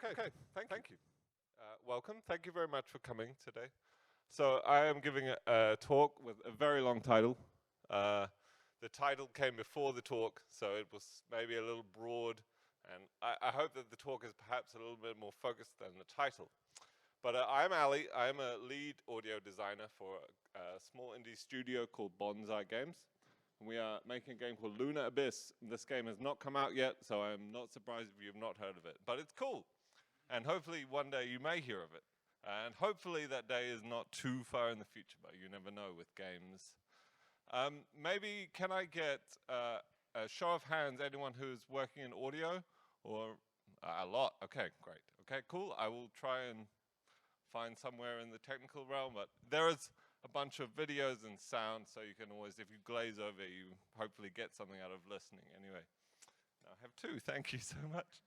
Okay, thank you. Welcome. Thank you very much for coming today. So I am giving a talk with a very long title. The title came before the talk, so it was maybe a little broad, and I hope that the talk is perhaps a little bit more focused than the title. But I'm Ali. I'm a lead audio designer for a small indie studio called Bonsai Games. We are making a game called Lunar Abyss. This game has not come out yet, so I'm not surprised if you've not heard of it. But it's cool. And hopefully one day you may hear of it. And hopefully that day is not too far in the future, but you never know with games. Maybe can I get a show of hands, anyone who's working in audio? Or a lot? Okay, great. Okay, cool. I will try and find somewhere in the technical realm, but there is a bunch of videos and sound, so you can always, if you glaze over, you hopefully get something out of listening. Anyway, now I have two. Thank you so much.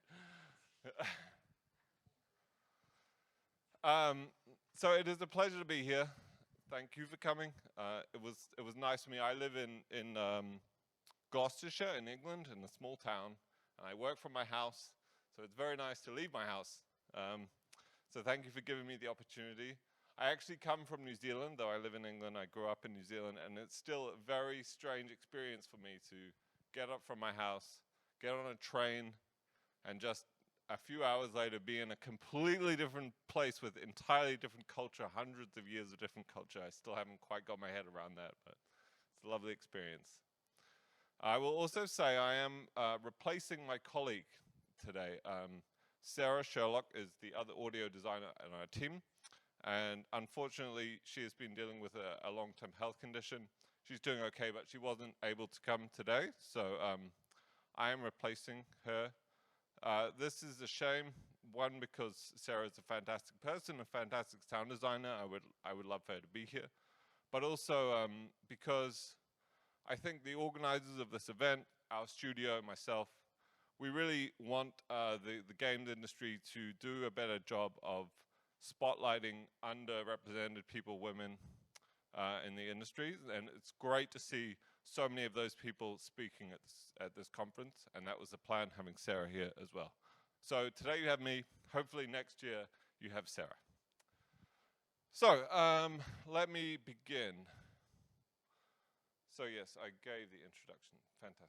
So it is a pleasure to be here. Thank you for coming. It was nice for me. I live in Gloucestershire in England, in a small town, and I work from my house, so it's very nice to leave my house. So thank you for giving me the opportunity. I actually come from New Zealand, though I live in England. I grew up in New Zealand, and it's still a very strange experience for me to get up from my house, get on a train, and just a few hours later be in a completely different place with entirely different culture, hundreds of years of different culture. I still haven't quite got my head around that, but it's a lovely experience. I will also say I am replacing my colleague today. Sarah Sherlock is the other audio designer on our team, and unfortunately she has been dealing with a long-term health condition. She's doing okay, but she wasn't able to come today, so I am replacing her. This is a shame, one, because Sarah is a fantastic person, a fantastic sound designer. I would love for her to be here, but also because I think the organizers of this event, our studio, myself, we really want the games industry to do a better job of spotlighting underrepresented people, women in the industry, and it's great to see so many of those people speaking at this conference, and that was the plan, having Sarah here as well. So today you have me, hopefully next year you have Sarah. So let me begin. So yes, I gave the introduction, fantastic.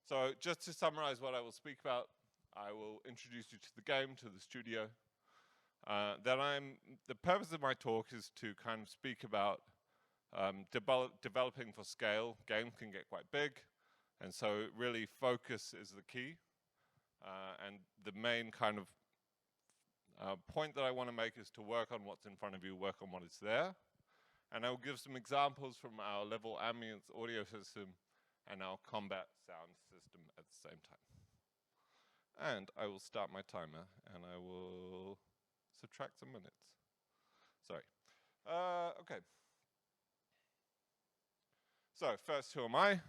So just to summarize what I will speak about, I will introduce you to the game, to the studio. The purpose of my talk is to kind of speak about developing for scale. Games can get quite big, and so really focus is the key. And the main kind of point that I want to make is to work on what's in front of you, work on what is there. And I will give some examples from our level ambience audio system and our combat sound system at the same time. And I will start my timer, and I will subtract some minutes. Sorry. Okay. So first, who am I?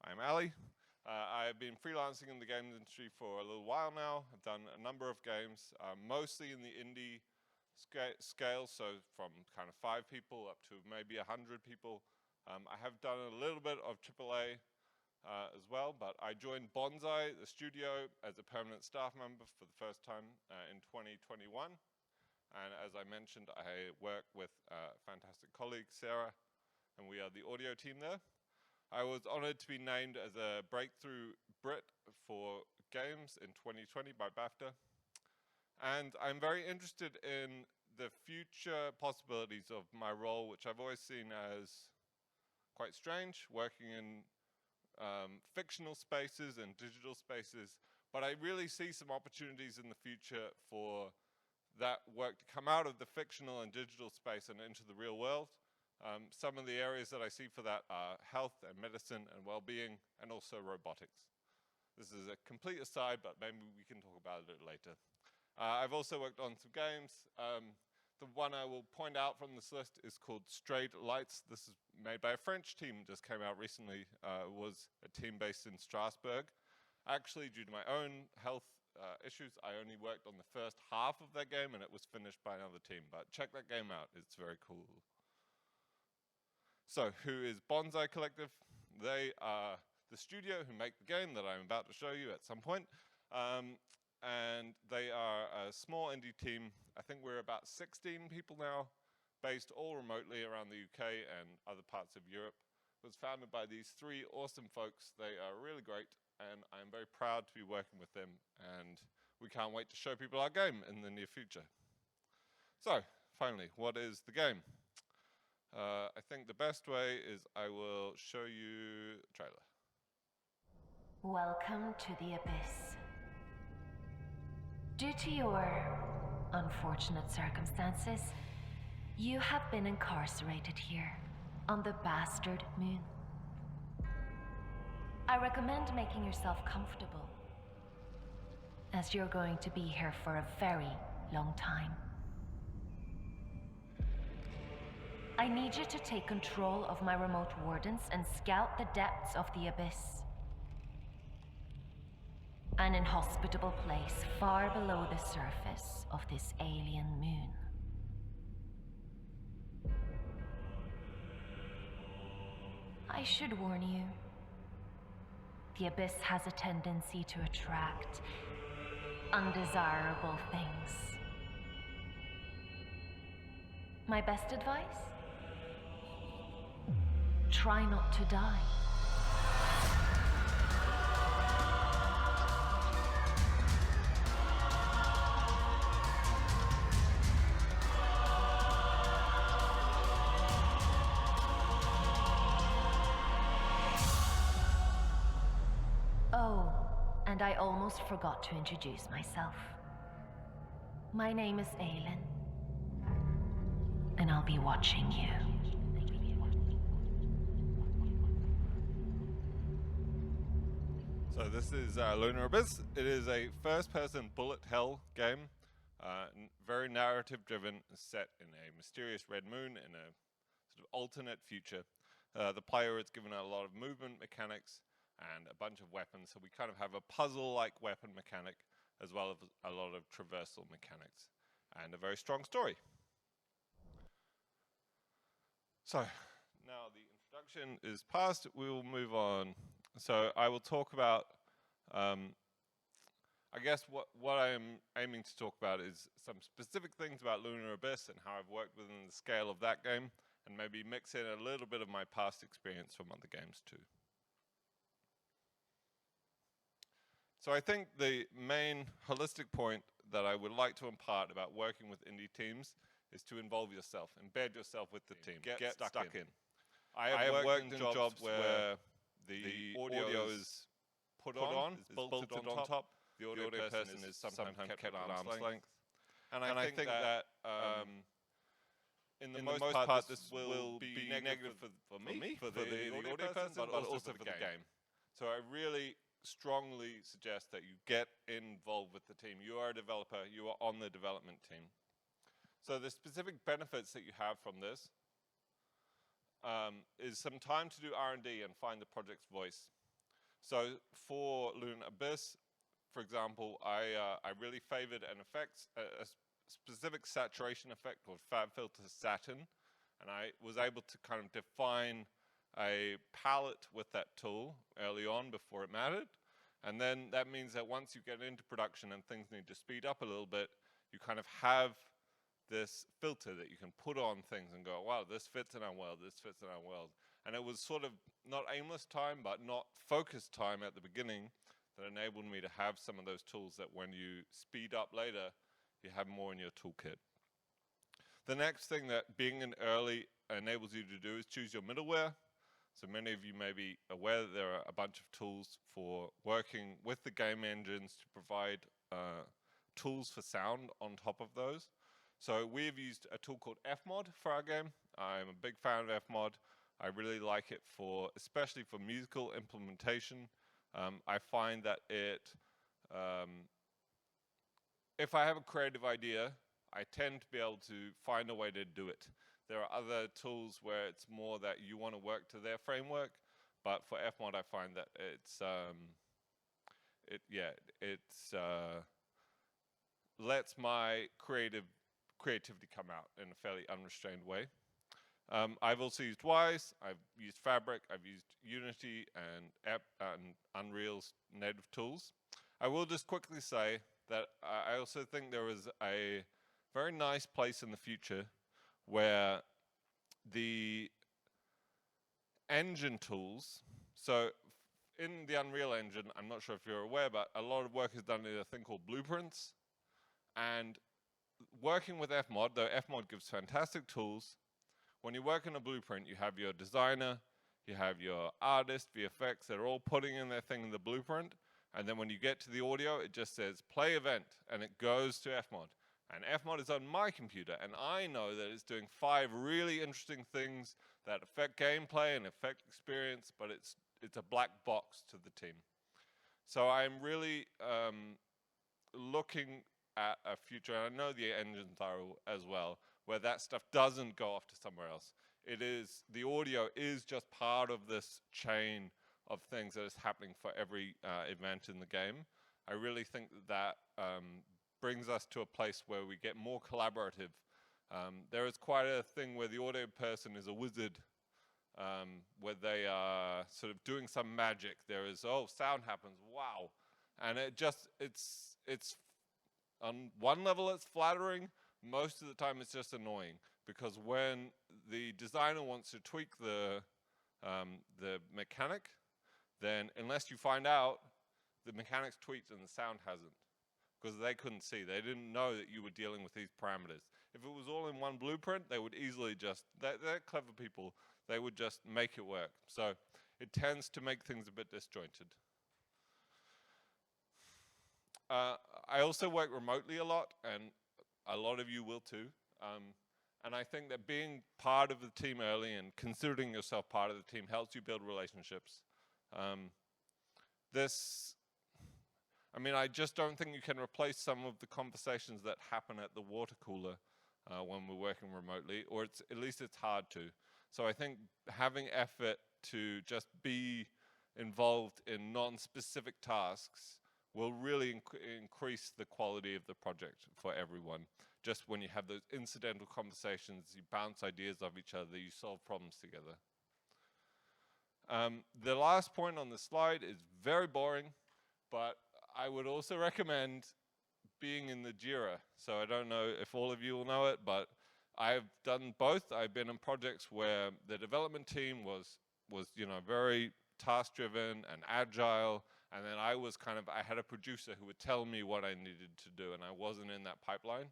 I'm Ali. I've been freelancing in the games industry for a little while now. I've done a number of games, mostly in the indie scale, so from kind of 5 people up to maybe 100 people. I have done a little bit of AAA as well, but I joined Bonsai, the studio, as a permanent staff member for the first time in 2021. And as I mentioned, I work with a fantastic colleague, Sarah, and we are the audio team there. I was honored to be named as a Breakthrough Brit for games in 2020 by Bafta. And I'm very interested in the future possibilities of my role, which I've always seen as quite strange, working in fictional spaces and digital spaces. But I really see some opportunities in the future for that work to come out of the fictional and digital space and into the real world. Some of the areas that I see for that are health and medicine and well-being, and also robotics. This is a complete aside, but maybe we can talk about it later. I've also worked on some games. The one I will point out from this list is called Straight Lights. This is made by a French team, just came out recently. It was a team based in Strasbourg. Actually, due to my own health issues, I only worked on the first half of that game, and it was finished by another team. But check that game out, it's very cool. So who is Bonsai Collective? They are the studio who make the game that I'm about to show you at some point. and they are a small indie team. I think we're about 16 people now, based all remotely around the UK and other parts of Europe. It was founded by these three awesome folks. They are really great, and I'm very proud to be working with them, and we can't wait to show people our game in the near future. So, finally, what is the game? I think the best way is I will show you the trailer. Welcome to the Abyss. Due to your unfortunate circumstances, you have been incarcerated here on the Bastard Moon. I recommend making yourself comfortable, as you're going to be here for a very long time. I need you to take control of my remote wardens and scout the depths of the Abyss. An inhospitable place far below the surface of this alien moon. I should warn you, the Abyss has a tendency to attract undesirable things. My best advice? Try not to die. Oh, and I almost forgot to introduce myself. My name is Aylin, and I'll be watching you. So this is Lunar Abyss. It is a first-person bullet hell game, very narrative-driven, set in a mysterious red moon in a sort of alternate future. The player is given a lot of movement mechanics and a bunch of weapons, so we kind of have a puzzle-like weapon mechanic as well as a lot of traversal mechanics and a very strong story. So now the introduction is past, we will move on. So I will talk about, I guess what I'm aiming to talk about is some specific things about Lunar Abyss and how I've worked within the scale of that game, and maybe mix in a little bit of my past experience from other games too. So I think the main holistic point that I would like to impart about working with indie teams is to involve yourself, embed yourself with the team, get stuck in. I have worked in jobs where the audio is put on, is bolted on top. The audio person is sometimes kept at arm's length. And I think that in the most part this will be negative for me, for the audio person, but also for the game. So I really strongly suggest that you get involved with the team. You are a developer, you are on the development team. So the specific benefits that you have from this is some time to do R&D and find the project's voice. So for Lunar Abyss, for example, I really favored an effect, a specific saturation effect called FabFilter Satin, and I was able to kind of define a palette with that tool early on before it mattered. And then that means that once you get into production and things need to speed up a little bit, you kind of have this filter that you can put on things and go, wow, this fits in our world, this fits in our world. And it was sort of not aimless time, but not focused time at the beginning that enabled me to have some of those tools that when you speed up later, you have more in your toolkit. The next thing that being in early enables you to do is choose your middleware. So many of you may be aware that there are a bunch of tools for working with the game engines to provide tools for sound on top of those. So we've used a tool called Fmod for our game. I'm a big fan of Fmod. I really like it for, especially for musical implementation. I find that it, if I have a creative idea, I tend to be able to find a way to do it. There are other tools where it's more that you want to work to their framework, but for Fmod I find that it's lets my creativity come out in a fairly unrestrained way. I've also used Wise, I've used Fabric, I've used Unity and Unreal's native tools. I will just quickly say that I also think there is a very nice place in the future where the engine tools, so in the Unreal Engine, I'm not sure if you're aware, but a lot of work is done in a thing called blueprints. And working with Fmod, though Fmod gives fantastic tools, when you work in a blueprint, you have your designer, you have your artist, VFX, they're all putting in their thing in the blueprint. And then when you get to the audio, it just says play event, and it goes to Fmod. And Fmod is on my computer, and I know that it's doing 5 really interesting things that affect gameplay and affect experience, but it's a black box to the team. So I'm really looking at a future, and I know the engines are as well, where that stuff doesn't go off to somewhere else. It is, the audio is just part of this chain of things that is happening for every event in the game. I really think that brings us to a place where we get more collaborative. There is quite a thing where the audio person is a wizard, where they are sort of doing some magic. There is, oh, sound happens, wow. And it's on one level it's flattering, most of the time it's just annoying, because when the designer wants to tweak the mechanic, then unless you find out, the mechanic's tweaked and the sound hasn't, because they couldn't see. They didn't know that you were dealing with these parameters. If it was all in one blueprint, they would easily just, they're clever people, they would just make it work. So it tends to make things a bit disjointed. I also work remotely a lot, and a lot of you will too. And I think that being part of the team early and considering yourself part of the team helps you build relationships. I just don't think you can replace some of the conversations that happen at the water cooler when we're working remotely, or at least it's hard to. So I think having effort to just be involved in non-specific tasks will really increase the quality of the project for everyone. Just when you have those incidental conversations, you bounce ideas off each other, you solve problems together. The last point on the slide is very boring, but I would also recommend being in the JIRA. So I don't know if all of you will know it, but I've done both. I've been in projects where the development team was very task-driven and agile, and then I had a producer who would tell me what I needed to do, and I wasn't in that pipeline.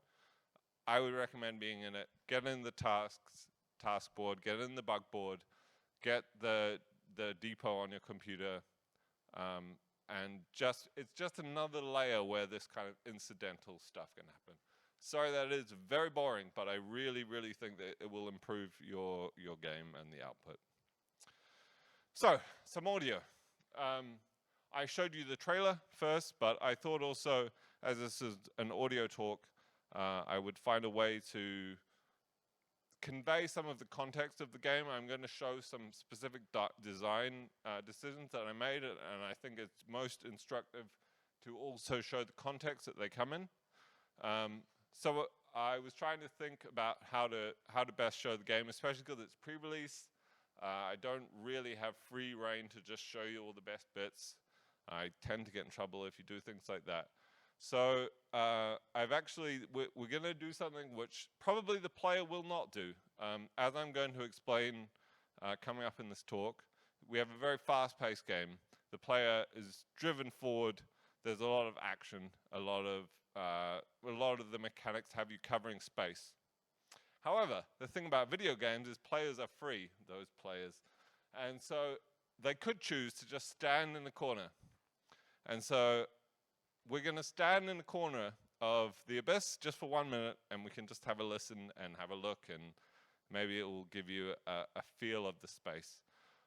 I would recommend being in it. Get in the task board, get in the bug board, get the depot on your computer, and it's just another layer where this kind of incidental stuff can happen. Sorry that it is very boring, but I really, really think that it will improve your game and the output. So, some audio. I showed you the trailer first, but I thought also, as this is an audio talk, I would find a way to convey some of the context of the game. I'm going to show some specific design decisions that I made, and I think it's most instructive to also show the context that they come in. So I was trying to think about how to best show the game, especially because it's pre-release. I don't really have free reign to just show you all the best bits. I tend to get in trouble if you do things like that. So we're going to do something which probably the player will not do. As I'm going to explain coming up in this talk, we have a very fast-paced game. The player is driven forward. There's a lot of action. A lot of the mechanics have you covering space. However, the thing about video games is players are free, those players. And so they could choose to just stand in the corner. And so we're going to stand in the corner of the abyss just for 1 minute, and we can just have a listen and have a look, and maybe it will give you a feel of the space.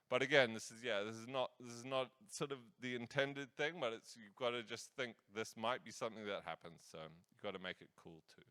But again, this is not sort of the intended thing, but you've got to just think this might be something that happens, so you've got to make it cool too.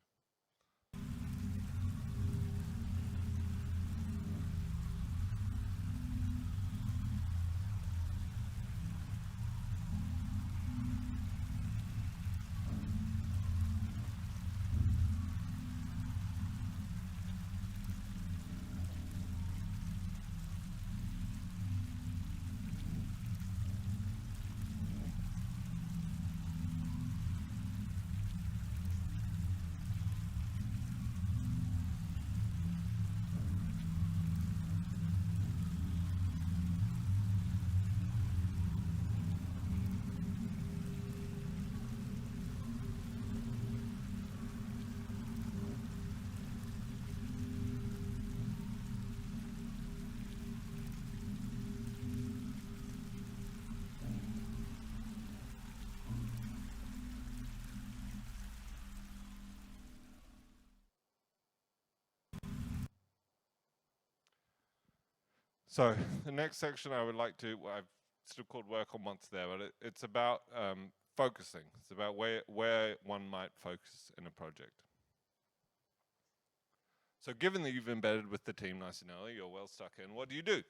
So the next section I would like to, well, I've still called work on once there, but it's about focusing. It's about where one might focus in a project. So given that you've embedded with the team nice and early, you're well stuck in, what do you do?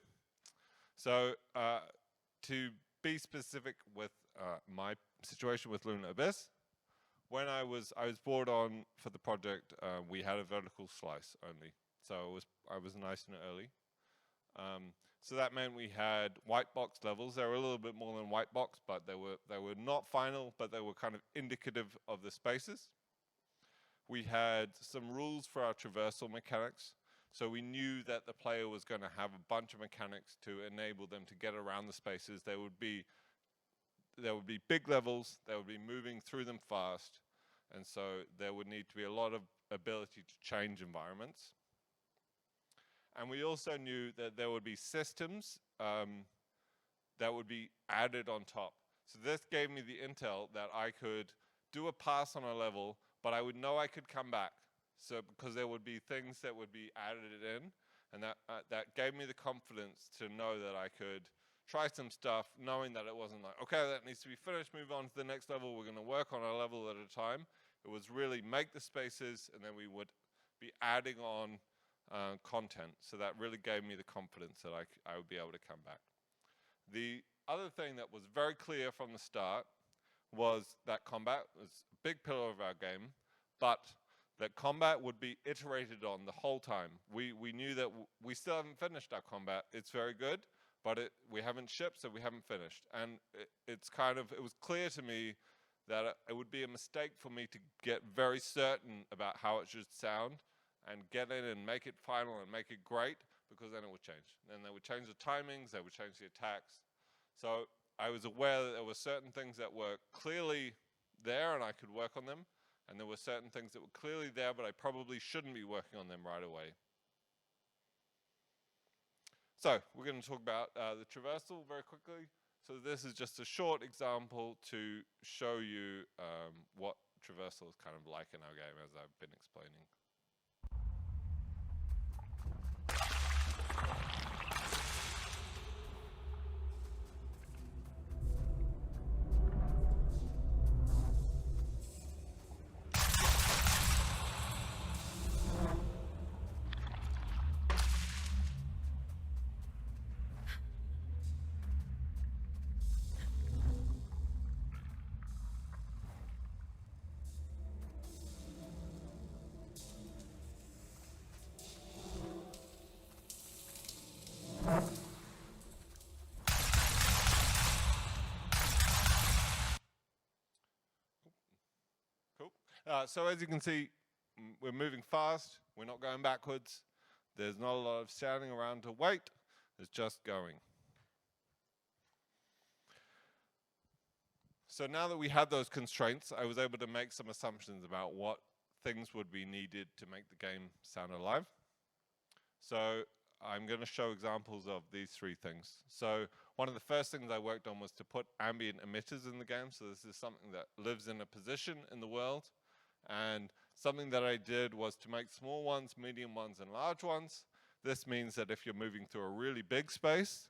So to be specific with my situation with Lunar Abyss, when I was brought on for the project, we had a vertical slice only. So I was nice and early. So that meant we had white box levels. They were a little bit more than white box, but they were not final, but they were kind of indicative of the spaces. We had some rules for our traversal mechanics. So we knew that the player was going to have a bunch of mechanics to enable them to get around the spaces. There would be big levels, they would be moving through them fast, and so there would need to be a lot of ability to change environments. And we also knew that there would be systems that would be added on top. So this gave me the intel that I could do a pass on a level, but I would know I could come back. So because there would be things that would be added in, and that gave me the confidence to know that I could try some stuff, knowing that it wasn't like, okay, that needs to be finished, move on to the next level, we're going to work on a level at a time. It was really make the spaces, and then we would be adding on content. So that really gave me the confidence that I would be able to come back. The other thing that was very clear from the start was that combat was a big pillar of our game, but that combat would be iterated on the whole time. We knew that we still haven't finished our combat. It's very good, but we haven't shipped, so we haven't finished. And it was clear to me that it would be a mistake for me to get very certain about how it should sound and get in and make it final and make it great, because then it would change. Then they would change the timings, they would change the attacks. So I was aware that there were certain things that were clearly there and I could work on them, and there were certain things that were clearly there, but I probably shouldn't be working on them right away. So we're going to talk about the traversal very quickly. So this is just a short example to show you what traversal is kind of like in our game, as I've been explaining. So as you can see, we're moving fast, we're not going backwards, there's not a lot of standing around to wait, it's just going. So now that we had those constraints, I was able to make some assumptions about what things would be needed to make the game sound alive. So I'm going to show examples of these three things. So one of the first things I worked on was to put ambient emitters in the game. So this is something that lives in a position in the world. And something that I did was to make small ones, medium ones, and large ones. This means that if you're moving through a really big space,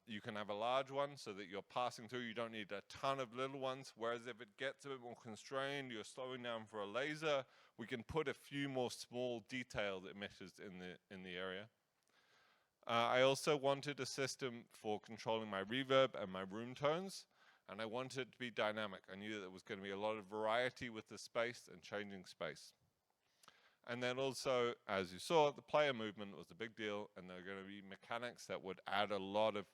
you can have a large one so that you're passing through. You don't need a ton of little ones. Whereas if it gets a bit more constrained, you're slowing down for a laser, we can put a few more small detailed emitters in the area. I also wanted a system for controlling my reverb and my room tones. And I wanted it to be dynamic. I knew that there was going to be a lot of variety with the space and changing space. And then also, as you saw, the player movement was a big deal, and there are going to be mechanics that would add a lot of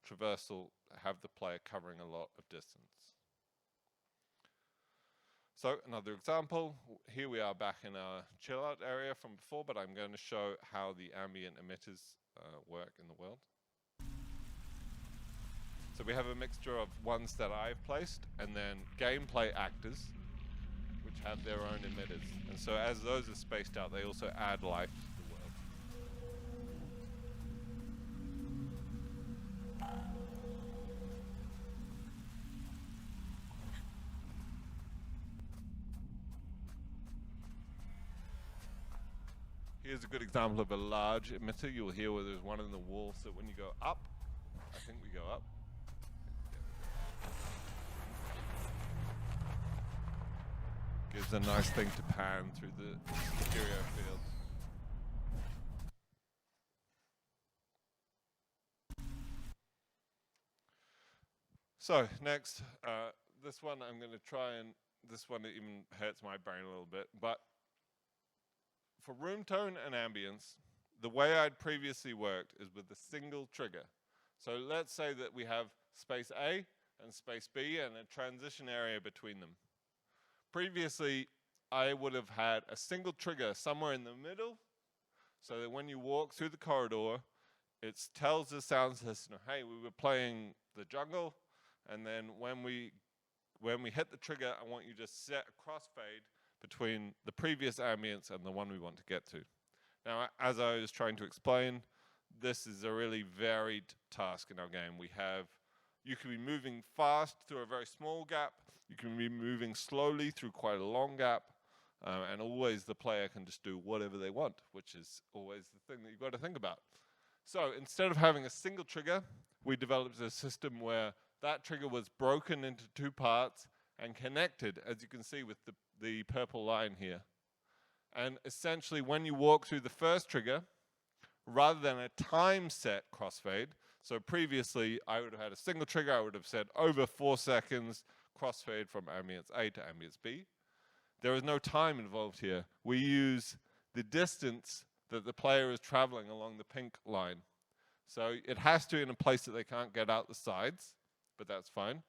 traversal, have the player covering a lot of distance. So another example, here we are back in our chill out area from before, but I'm going to show how the ambient emitters work in the world. So we have a mixture of ones that I've placed and then gameplay actors, which have their own emitters. And so as those are spaced out, they also add life to the world. Here's a good example of a large emitter. You'll hear where there's one in the wall, so when you go up, I think we go up. Gives a nice thing to pan through the stereo field. So next, this one I'm going to try and, this one even hurts my brain a little bit, but for room tone and ambience, the way I'd previously worked is with a single trigger. So let's say that we have space A and space B and a transition area between them. Previously, I would have had a single trigger somewhere in the middle, so that when you walk through the corridor, it tells the sound system, hey, we were playing the jungle, and then when we hit the trigger, I want you to set a crossfade between the previous ambience and the one we want to get to. Now, as I was trying to explain, this is a really varied task in our game. You can be moving fast through a very small gap, you can be moving slowly through quite a long gap, and always the player can just do whatever they want, which is always the thing that you've got to think about. So instead of having a single trigger, we developed a system where that trigger was broken into two parts and connected, as you can see with the purple line here. And essentially, when you walk through the first trigger, rather than a time set crossfade, so previously I would have had a single trigger, I would have said over 4 seconds crossfade from ambience A to ambience B. There is no time involved here. We use the distance that the player is traveling along the pink line. So it has to be in a place that they can't get out the sides, but that's fine.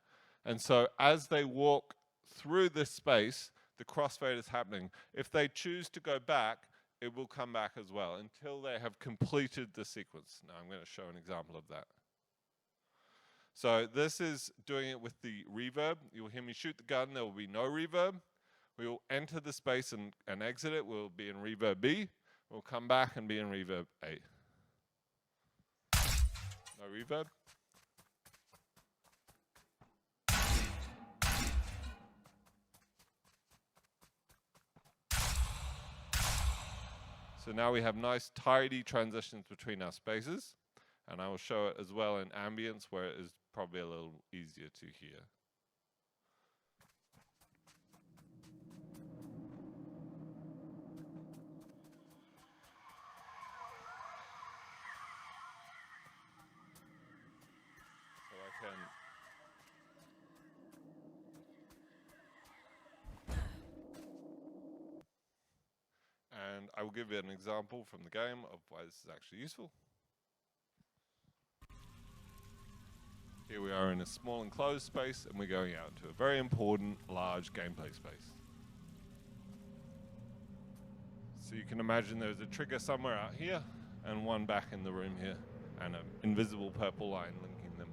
And so as they walk through this space, the crossfade is happening. If they choose to go back, it will come back as well until they have completed the sequence. Now I'm going to show an example of that. So this is doing it with the reverb. You'll hear me shoot the gun, there will be no reverb. We will enter the space and exit it. We'll be in reverb B. We'll come back and be in reverb A. No reverb. So now we have nice tidy transitions between our spaces, and I will show it as well in ambience where it is probably a little easier to hear. So I can and I will give you an example from the game of why this is actually useful. Here we are in a small enclosed space, and we're going out into a very important, large gameplay space. So you can imagine there's a trigger somewhere out here, and one back in the room here, and an invisible purple line linking them.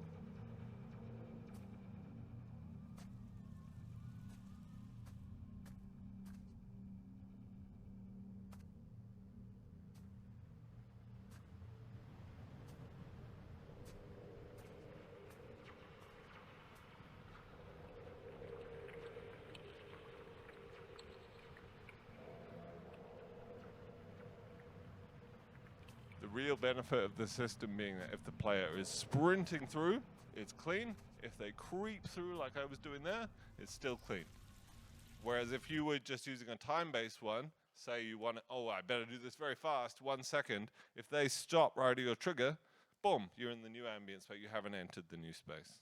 The real benefit of the system being that if the player is sprinting through, it's clean. If they creep through like I was doing there, it's still clean. Whereas if you were just using a time-based one, say you want to, oh, I better do this very fast, 1 second. If they stop right at your trigger, boom, you're in the new ambience, but you haven't entered the new space.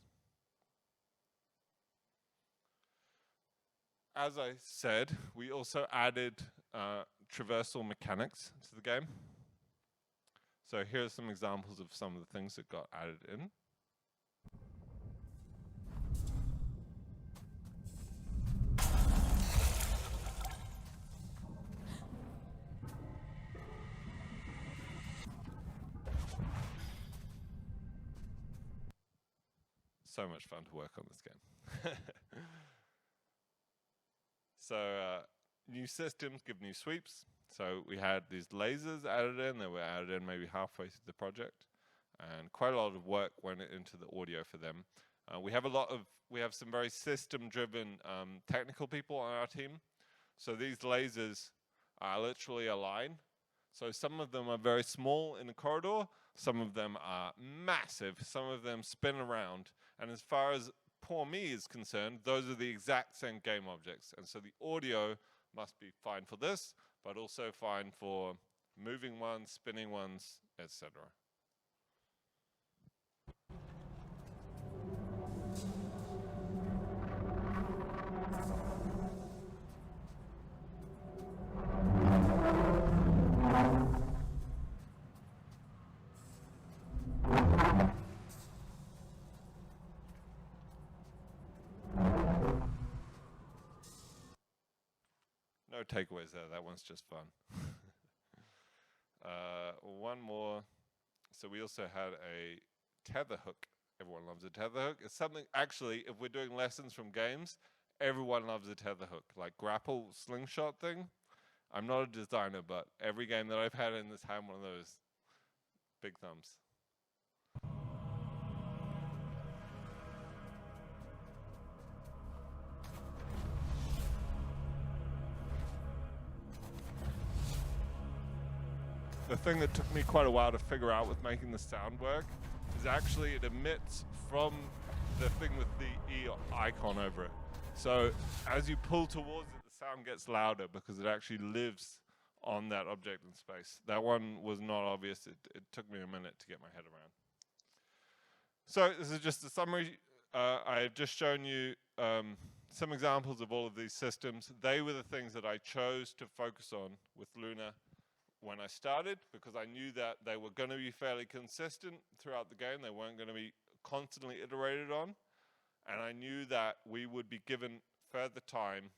As I said, we also added traversal mechanics to the game. So here are some examples of some of the things that got added in. So much fun to work on this game. So new systems give new sweeps. So we had these lasers added in. They were added in maybe halfway through the project, and quite a lot of work went into the audio for them. We have some very system-driven technical people on our team. So these lasers are literally a line. So some of them are very small in a corridor, some of them are massive, some of them spin around. And as far as poor me is concerned, those are the exact same game objects. And so the audio must be fine for this, but also fine for moving ones, spinning ones, etc. No takeaways there, that one's just fun. One more. So we also had a tether hook. Everyone loves a tether hook. It's something, actually, if we're doing lessons from games, everyone loves a tether hook. Like grapple slingshot thing. I'm not a designer, but every game that I've had in this had one of those. Big thumbs. The thing that took me quite a while to figure out with making the sound work is actually it emits from the thing with the E icon over it. So as you pull towards it, the sound gets louder because it actually lives on that object in space. That one was not obvious. It took me a minute to get my head around. So this is just a summary. I have just shown you some examples of all of these systems. They were the things that I chose to focus on with Luna when I started, because I knew that they were going to be fairly consistent throughout the game. They weren't going to be constantly iterated on. And I knew that we would be given further time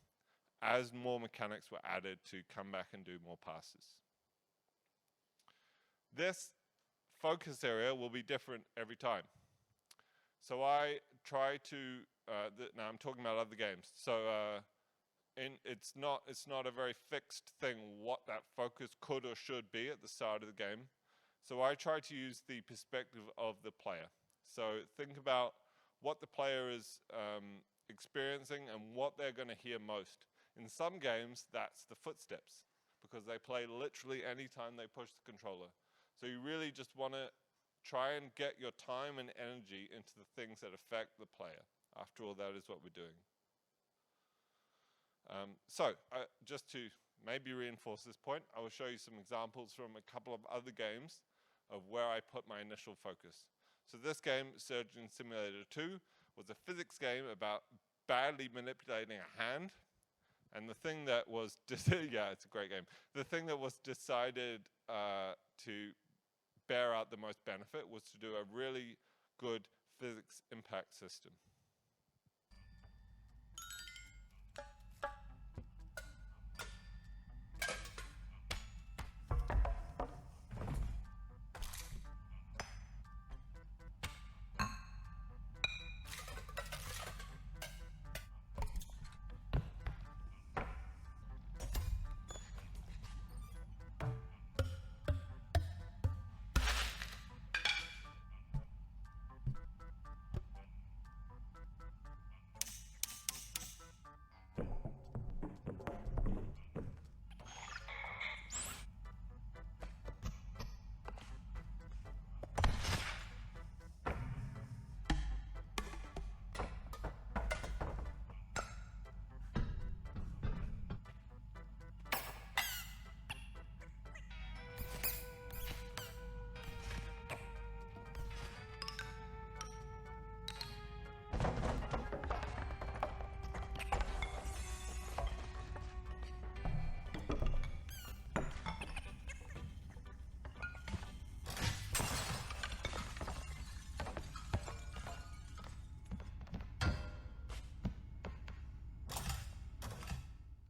as more mechanics were added to come back and do more passes. This focus area will be different every time. So I try to, now I'm talking about other games. So it's not a very fixed thing what that focus could or should be at the start of the game. So I try to use the perspective of the player. So think about what the player is experiencing and what they're going to hear most. In some games, that's the footsteps, because they play literally any time they push the controller. So you really just want to try and get your time and energy into the things that affect the player. After all, that is what we're doing. Just to maybe reinforce this point, I will show you some examples from a couple of other games of where I put my initial focus. So this game, Surgeon Simulator 2, was a physics game about badly manipulating a hand. And the thing that was, yeah, it's a great game. The thing that was decided to bear out the most benefit was to do a really good physics impact system.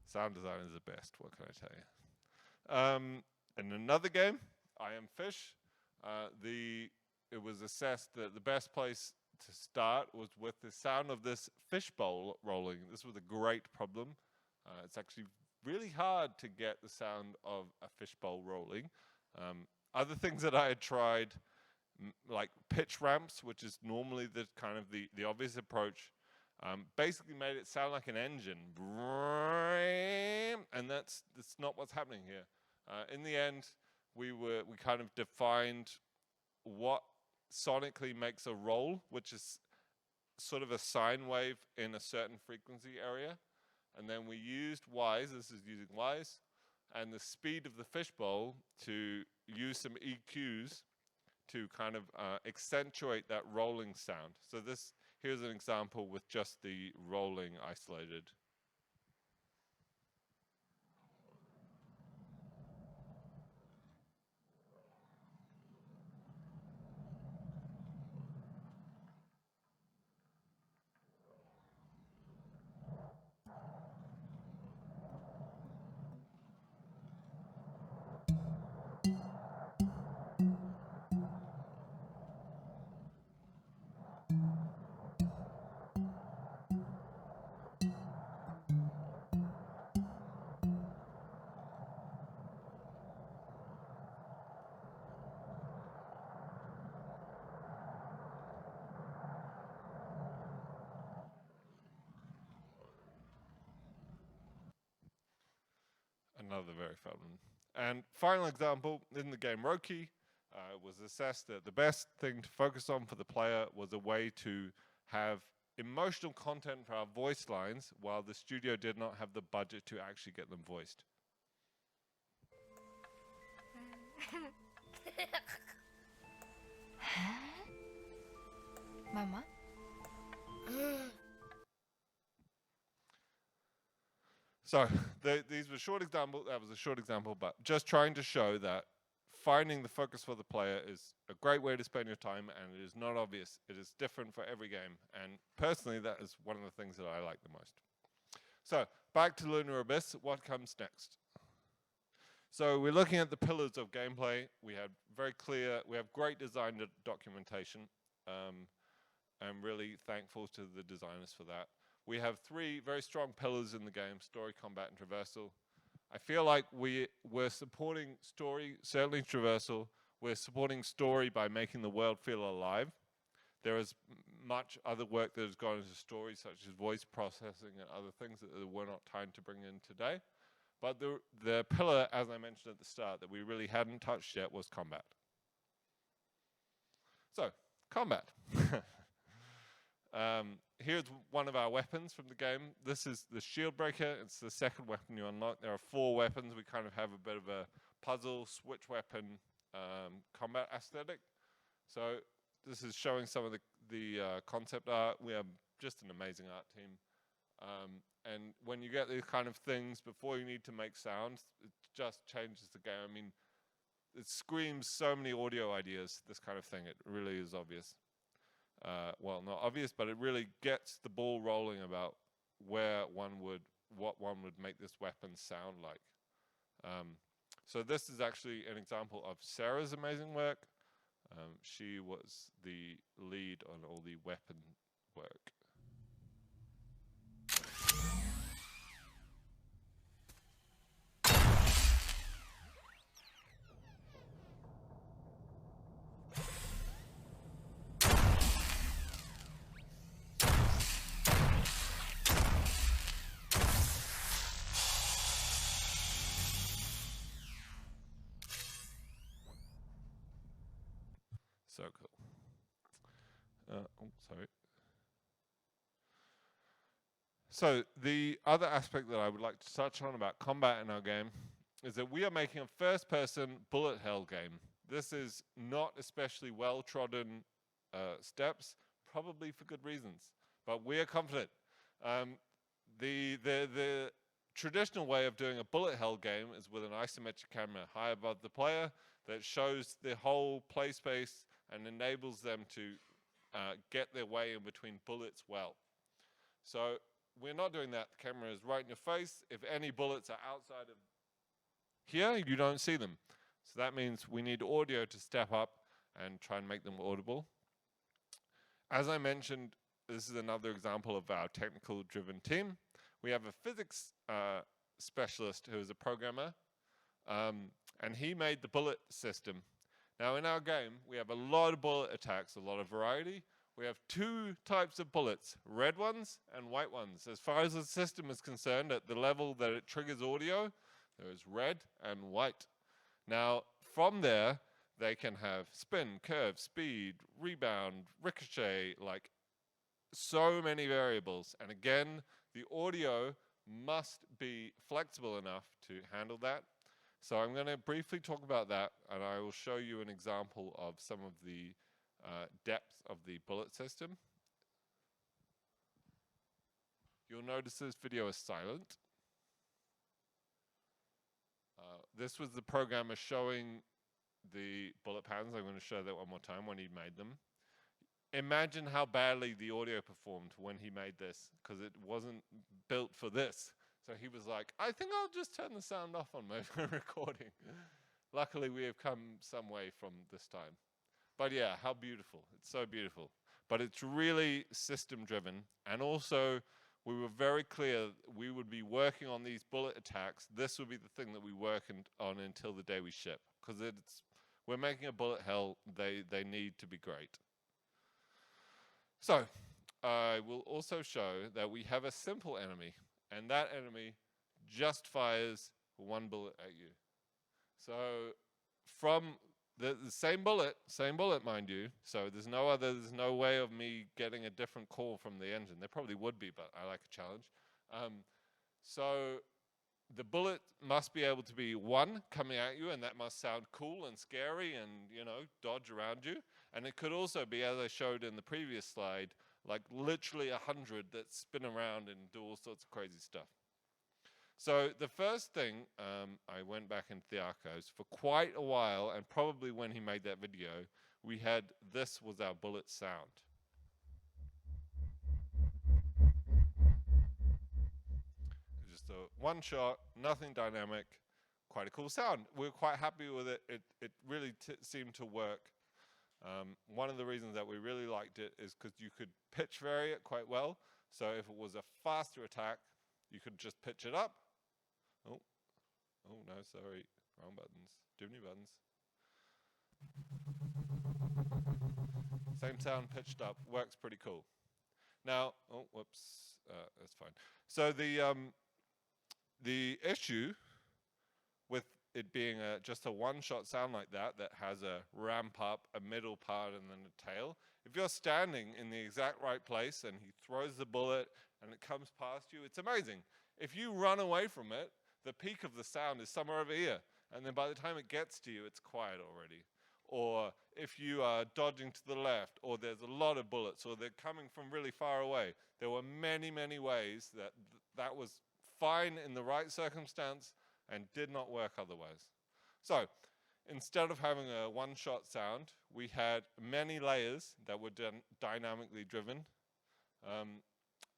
Sound design is the best, what can I tell you? In another game, I Am Fish, it was assessed that the best place to start was with the sound of this fishbowl rolling. This was a great problem. It's actually really hard to get the sound of a fishbowl rolling. Other things that I had tried, like pitch ramps, which is normally the kind of the obvious approach, basically made it sound like an engine. And that's not what's happening here. In the end, we kind of defined what sonically makes a roll, which is sort of a sine wave in a certain frequency area. And then we used Wise, this is using Wise, and the speed of the fishbowl to use some EQs to kind of accentuate that rolling sound. So here's an example with just the rolling isolated. Another very fun one. And final example, in the game Roki, it was assessed that the best thing to focus on for the player was a way to have emotional content for our voice lines while the studio did not have the budget to actually get them voiced. Mama? So these were short examples. That was a short example, but just trying to show that finding the focus for the player is a great way to spend your time, and it is not obvious. It is different for every game, and personally, that is one of the things that I like the most. So back to Lunar Abyss. What comes next? So we're looking at the pillars of gameplay. We have great design documentation. I'm really thankful to the designers for that. We have 3 very strong pillars in the game: story, combat, and traversal. I feel like we're supporting story, certainly traversal. We're supporting story by making the world feel alive. There is much other work that has gone into story, such as voice processing and other things that we're not time to bring in today. But the pillar, as I mentioned at the start, that we really hadn't touched yet was combat. So, combat. Here's one of our weapons from the game. This is the Shieldbreaker. It's the second weapon you unlock. There are 4 weapons. We kind of have a bit of a puzzle, switch weapon, combat aesthetic. So this is showing some of the concept art. We have just an amazing art team. And when you get these kind of things before you need to make sounds, it just changes the game. I mean, it screams so many audio ideas, this kind of thing. It really is obvious. Well, not obvious, but it really gets the ball rolling about what one would make this weapon sound like. So this is actually an example of Sarah's amazing work. She was the lead on all the weapon work. So cool. Sorry. So the other aspect that I would like to touch on about combat in our game is that we are making a first-person bullet hell game. This is not especially well-trodden steps, probably for good reasons, but we are confident. The traditional way of doing a bullet hell game is with an isometric camera high above the player that shows the whole play space and enables them to get their way in between bullets well. So we're not doing that. The camera is right in your face. If any bullets are outside of here, you don't see them. So that means we need audio to step up and try and make them audible. As I mentioned, this is another example of our technical driven team. We have a physics specialist who is a programmer, and he made the bullet system. Now in our game, we have a lot of bullet attacks, a lot of variety. We have 2 types of bullets, red ones and white ones. As far as the system is concerned, at the level that it triggers audio, there is red and white. Now, from there, they can have spin, curve, speed, rebound, ricochet, like so many variables. And again, the audio must be flexible enough to handle that. So I'm going to briefly talk about that, and I will show you an example of some of the depth of the bullet system. You'll notice this video is silent. This was the programmer showing the bullet patterns. I'm going to show that one more time when he made them. Imagine how badly the audio performed when he made this, because it wasn't built for this. So he was like, I think I'll just turn the sound off on my recording. Luckily, we have come some way from this time. But yeah, how beautiful. It's so beautiful. But it's really system-driven. And also, we were very clear we would be working on these bullet attacks. This would be the thing that we work on until the day we ship. Because we're making a bullet hell. They need to be great. So, I will also show that we have a simple enemy. And that enemy just fires one bullet at you. So from the same bullet, mind you. So there's no way of me getting a different call from the engine. There probably would be, but I like a challenge. So the bullet must be able to be one coming at you, and that must sound cool and scary and, dodge around you. And it could also be, as I showed in the previous slide, like literally 100 that spin around and do all sorts of crazy stuff. So the first thing, I went back into the archives for quite a while, and probably when he made that video, this was our bullet sound. Just a one shot, nothing dynamic, quite a cool sound. We were quite happy with it. It really seemed to work. One of the reasons that we really liked it is because you could pitch vary it quite well. So if it was a faster attack, you could just pitch it up. Oh no, sorry, wrong buttons. Too many buttons. Same sound pitched up, works pretty cool. Now, that's fine. So the issue with it being just a one-shot sound like that has a ramp up, a middle part, and then a tail. If you're standing in the exact right place and he throws the bullet and it comes past you, it's amazing. If you run away from it, the peak of the sound is somewhere over here, and then by the time it gets to you, it's quiet already. Or if you are dodging to the left, or there's a lot of bullets, or they're coming from really far away. There were many, many ways that was fine in the right circumstance and did not work otherwise. So instead of having a one-shot sound, we had many layers that were dynamically driven.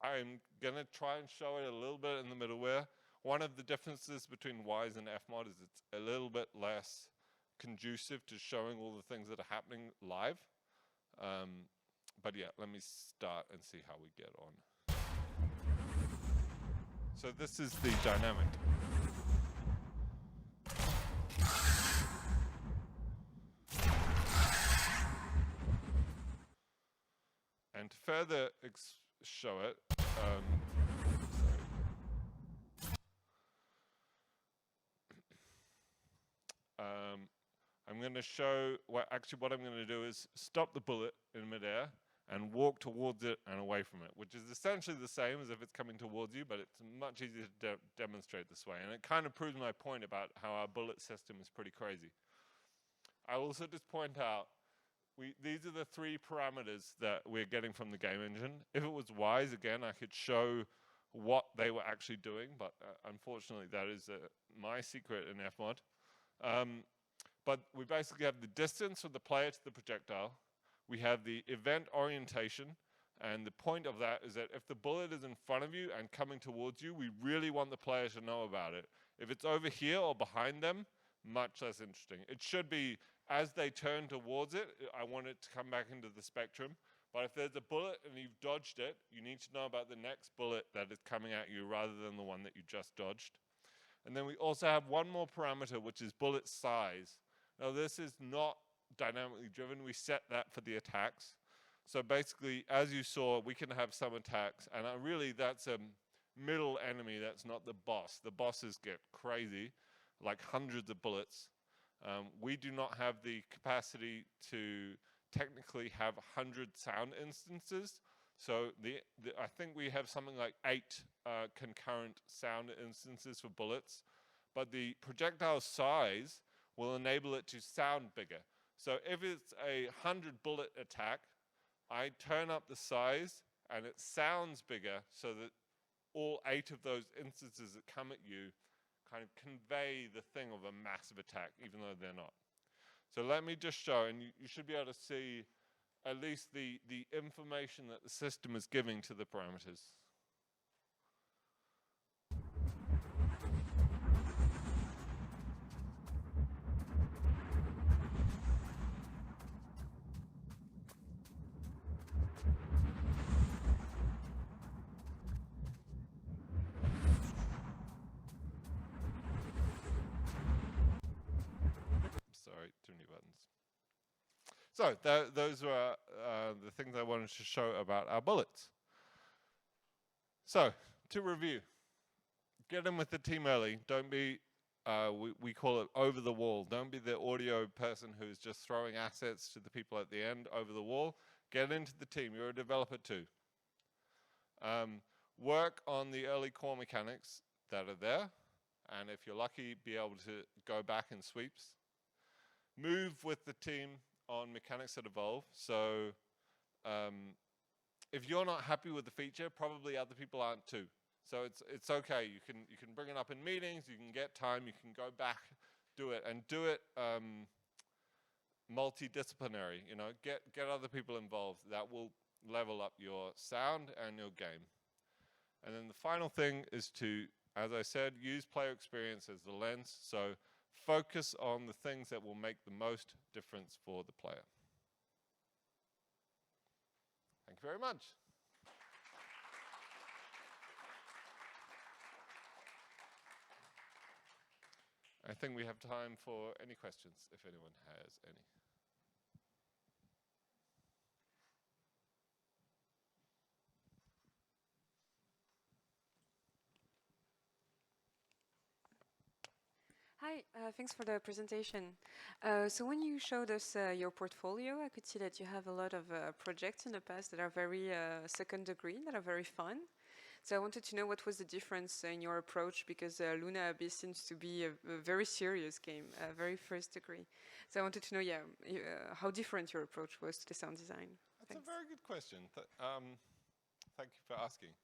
I'm going to try and show it a little bit in the middleware. One of the differences between Wise and Fmod is it's a little bit less conducive to showing all the things that are happening live. But yeah, let me start and see how we get on. So this is the dynamic. And to further show it, I'm going to show, what I'm going to do is stop the bullet in midair and walk towards it and away from it, which is essentially the same as if it's coming towards you, but it's much easier to demonstrate this way. And it kind of proves my point about how our bullet system is pretty crazy. I'll also just point out, these are the three parameters that we're getting from the game engine. If it was Wise, again, I could show what they were actually doing, but unfortunately that is my secret in Fmod. But we basically have the distance from the player to the projectile. We have the event orientation, and the point of that is that if the bullet is in front of you and coming towards you, we really want the player to know about it. If it's over here or behind them, much less interesting. It should be as they turn towards it, I want it to come back into the spectrum. But if there's a bullet and you've dodged it, you need to know about the next bullet that is coming at you rather than the one that you just dodged. And then we also have one more parameter, which is bullet size. Now this is not dynamically driven. We set that for the attacks. So basically, as you saw, we can have some attacks, and really that's a middle enemy, that's not the boss. The bosses get crazy, like hundreds of bullets. We do not have the capacity to technically have 100 sound instances. So I think we have something like 8 concurrent sound instances for bullets, but the projectile size will enable it to sound bigger. So if it's a 100 bullet attack, I turn up the size and it sounds bigger so that all 8 of those instances that come at you kind of convey the thing of a massive attack, even though they're not. So let me just show, and you should be able to see at least the information that the system is giving to the parameters. Sorry, too many buttons. So those were the things I wanted to show about our bullets. So to review, get in with the team early. Don't be, we call it over the wall. Don't be the audio person who's just throwing assets to the people at the end over the wall. Get into the team. You're a developer too. Work on the early core mechanics that are there. And if you're lucky, be able to go back in sweeps. Move with the team on mechanics that evolve. So if you're not happy with the feature, probably other people aren't too. So it's okay. You can bring it up in meetings. You can get time. You can go back, do it, and do it multidisciplinary. You know, get other people involved. That will level up your sound and your game. And then the final thing is to, as I said, use player experience as the lens. So focus on the things that will make the most difference for the player. Thank you very much. I think we have time for any questions, if anyone has any. Hi, thanks for the presentation. So when you showed us your portfolio, I could see that you have a lot of projects in the past that are very second degree, that are very fun. So I wanted to know what was the difference in your approach, because Luna Abyss seems to be a very serious game, very first degree. So I wanted to know, how different your approach was to the sound design. That's a very good question. Thank you for asking.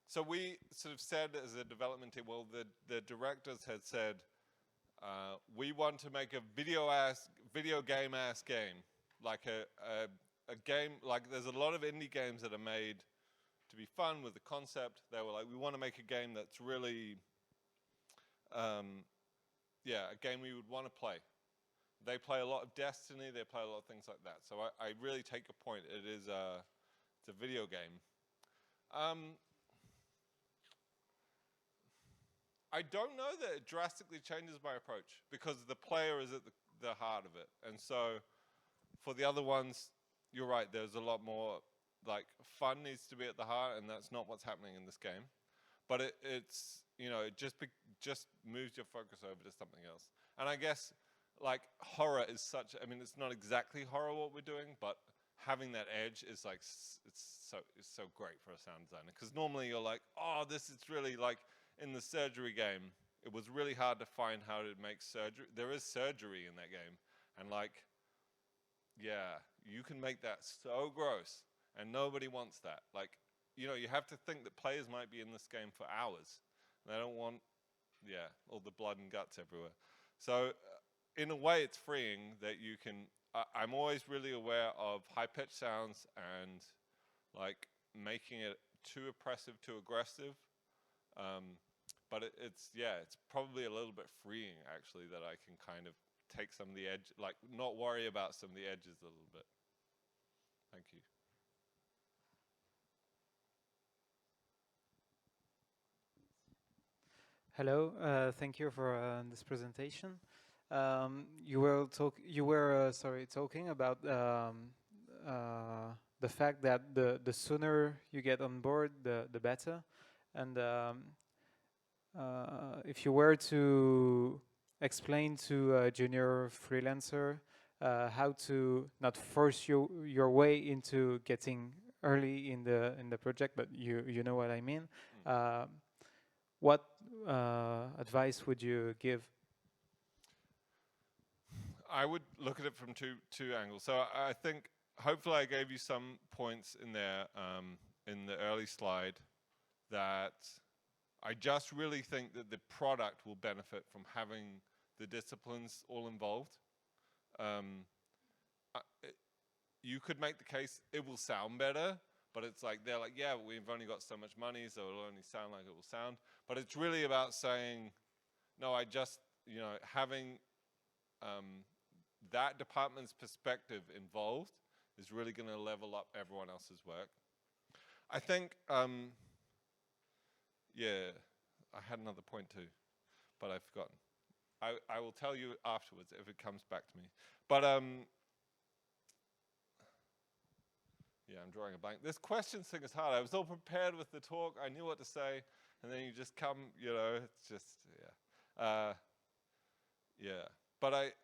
So we sort of said as a development team, well, the directors had said, we want to make a video game-ass game. Like a game, like there's a lot of indie games that are made to be fun with the concept. They were like, we want to make a game that's really, a game we would want to play. They play a lot of Destiny, they play a lot of things like that. So I really take a point. It's a video game. I don't know that it drastically changes my approach, because the player is at the heart of it. And so for the other ones, you're right, there's a lot more, like, fun needs to be at the heart, and that's not what's happening in this game. But it's, you know, it just moves your focus over to something else. And I guess, like, horror is such, I mean, it's not exactly horror what we're doing, but having that edge is like, it's so great for a sound designer. Because normally you're like, oh, this is really like, in the surgery game, it was really hard to find how to make surgery. There is surgery in that game. And like, yeah, you can make that so gross, and nobody wants that. Like, you know, you have to think that players might be in this game for hours. They don't want, all the blood and guts everywhere. So in a way, it's freeing that you can, I'm always really aware of high-pitched sounds and like making it too oppressive, too aggressive. But it's probably a little bit freeing, actually, that I can kind of take some of the edge, like not worry about some of the edges a little bit. Thank you. Hello, thank you for this presentation. You were talking about the fact that the sooner you get on board, the better. And if you were to explain to a junior freelancer how to not force your way into getting early in the project, but you know what I mean. What advice would you give? I would look at it from two angles. So I think hopefully I gave you some points in there in the early slide that I just really think that the product will benefit from having the disciplines all involved. You could make the case it will sound better, but it's like they're like, yeah, we've only got so much money, so it'll only sound like it will sound. But it's really about saying, no, I just, having that department's perspective involved is really going to level up everyone else's work. I think, yeah, I had another point too, but I've forgotten. I will tell you afterwards if it comes back to me. But yeah, I'm drawing a blank. This questions thing is hard. I was all prepared with the talk. I knew what to say, and then you just come, it's just, yeah. Yeah, but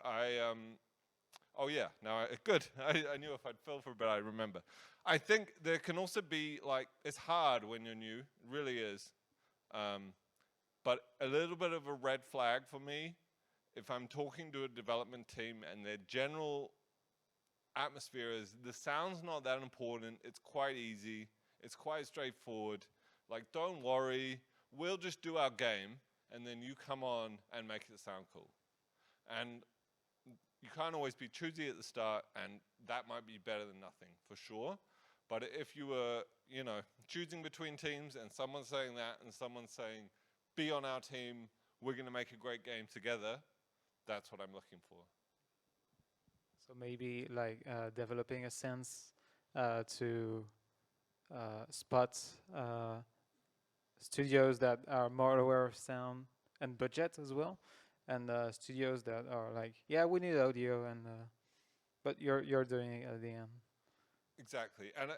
oh yeah, good. I knew if I'd fill for a bit, I'd remember. I think there can also be, like, it's hard when you're new, it really is. But a little bit of a red flag for me, if I'm talking to a development team and their general atmosphere is the sound's not that important, it's quite easy, it's quite straightforward, like, don't worry, we'll just do our game, and then you come on and make it sound cool. And you can't always be choosy at the start, and that might be better than nothing, for sure. But if you were, choosing between teams and someone's saying that and someone's saying, be on our team, we're going to make a great game together, that's what I'm looking for. So maybe like developing a sense to spot studios that are more aware of sound and budget as well, and studios that are like, yeah, we need audio, and but you're doing it at the end. Exactly, and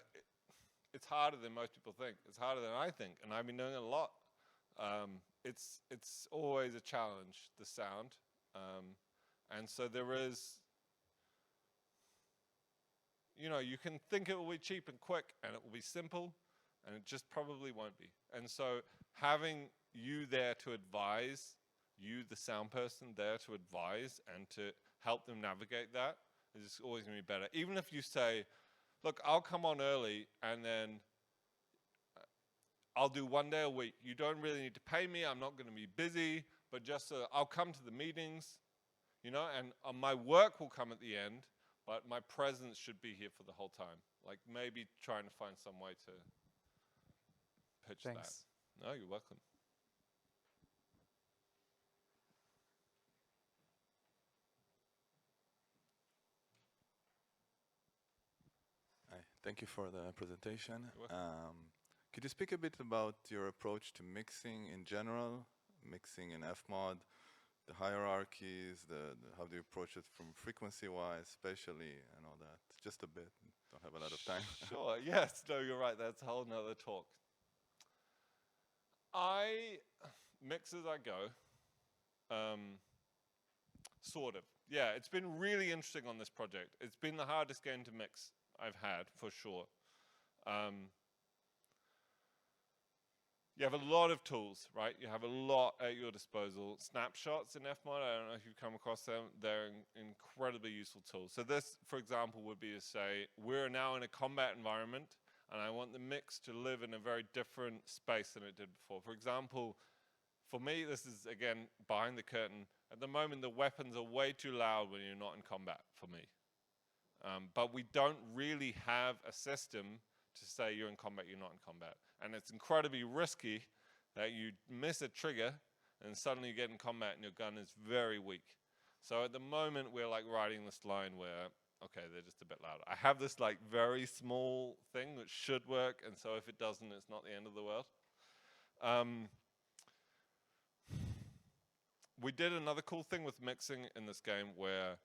it's harder than most people think. It's harder than I think, and I've been doing it a lot. It's always a challenge, the sound, and so there is. You can think it will be cheap and quick, and it will be simple, and it just probably won't be. And so having you there to advise, you, the sound person, there to advise and to help them navigate that is always going to be better. Even if you say, look, I'll come on early, and then I'll do 1 day a week. You don't really need to pay me. I'm not going to be busy, but just I'll come to the meetings, and my work will come at the end. But my presence should be here for the whole time. Like, maybe trying to find some way to pitch Thanks. that. No, you're welcome. Hi, thank you for the presentation. Could you speak a bit about your approach to mixing in general, mixing in Fmod? The hierarchies, how do you approach it from frequency-wise, spatially, and all that? Just a bit. Don't have a lot of time. Sure. Yes. No, you're right. That's a whole nother talk. I mix as I go. Sort of. Yeah. It's been really interesting on this project. It's been the hardest game to mix I've had, for sure. You have a lot of tools, right? You have a lot at your disposal. Snapshots in Fmod, I don't know if you've come across them. They're an incredibly useful tools. So this, for example, would be to say, we're now in a combat environment, and I want the mix to live in a very different space than it did before. For example, for me, this is, again, behind the curtain. At the moment, the weapons are way too loud when you're not in combat, for me. But we don't really have a system to say you're in combat, you're not in combat. And it's incredibly risky that you miss a trigger and suddenly you get in combat and your gun is very weak. So at the moment we're like riding this line where, okay, they're just a bit louder. I have this like very small thing that should work, and so if it doesn't, it's not the end of the world. We did another cool thing with mixing in this game where,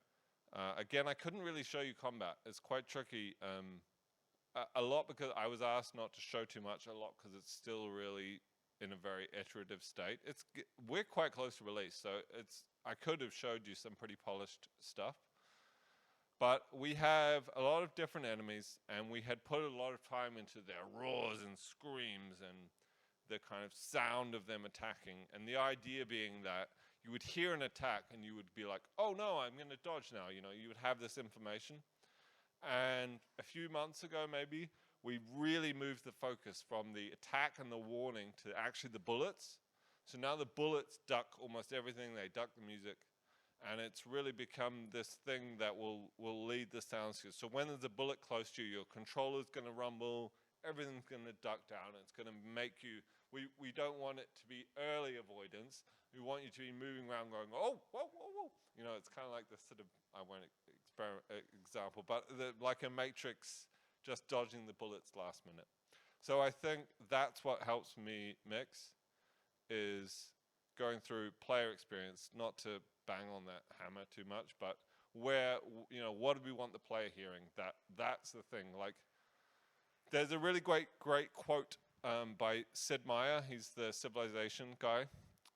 again, I couldn't really show you combat. It's quite tricky. A lot because I was asked not to show too much, a lot because it's still really in a very iterative state. We're quite close to release, so I could have showed you some pretty polished stuff. But we have a lot of different enemies, and we had put a lot of time into their roars and screams and the kind of sound of them attacking. And the idea being that you would hear an attack and you would be like, oh no, I'm going to dodge now. You know, you would have this information. And a few months ago, maybe, we really moved the focus from the attack and the warning to actually the bullets. So now the bullets duck almost everything. They duck the music. And it's really become this thing that will lead the soundscape. So when there's a bullet close to you, your controller's going to rumble, everything's going to duck down. It's going to make you, we don't want it to be early avoidance. We want you to be moving around going, oh, whoa, whoa, whoa. You know, it's kind of like this sort of, I won't example, but like a Matrix, just dodging the bullets last minute. So I think that's what helps me mix, is going through player experience, not to bang on that hammer too much, but where, you know, what do we want the player hearing? That's the thing. Like, there's a really great quote by Sid Meier. He's the Civilization guy,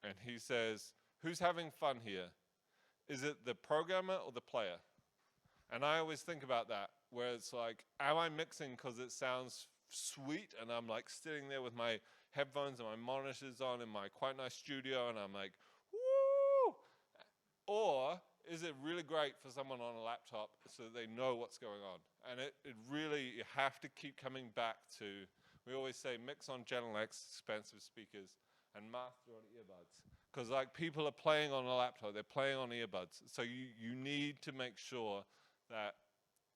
and he says, who's having fun here? Is it the programmer or the player? And I always think about that, where it's like, am I mixing because it sounds sweet, and I'm like sitting there with my headphones and my monitors on in my quite nice studio, and I'm like, woo! Or is it really great for someone on a laptop so that they know what's going on? And it really, you have to keep coming back to, we always say mix on Gen X, expensive speakers, and master on earbuds. Because like people are playing on a laptop, they're playing on earbuds. So you need to make sure that,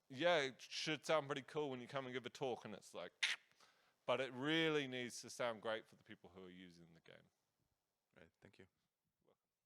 yeah, it should sound pretty cool when you come and give a talk and it's like, but it really needs to sound great for the people who are using the game. Right, thank you.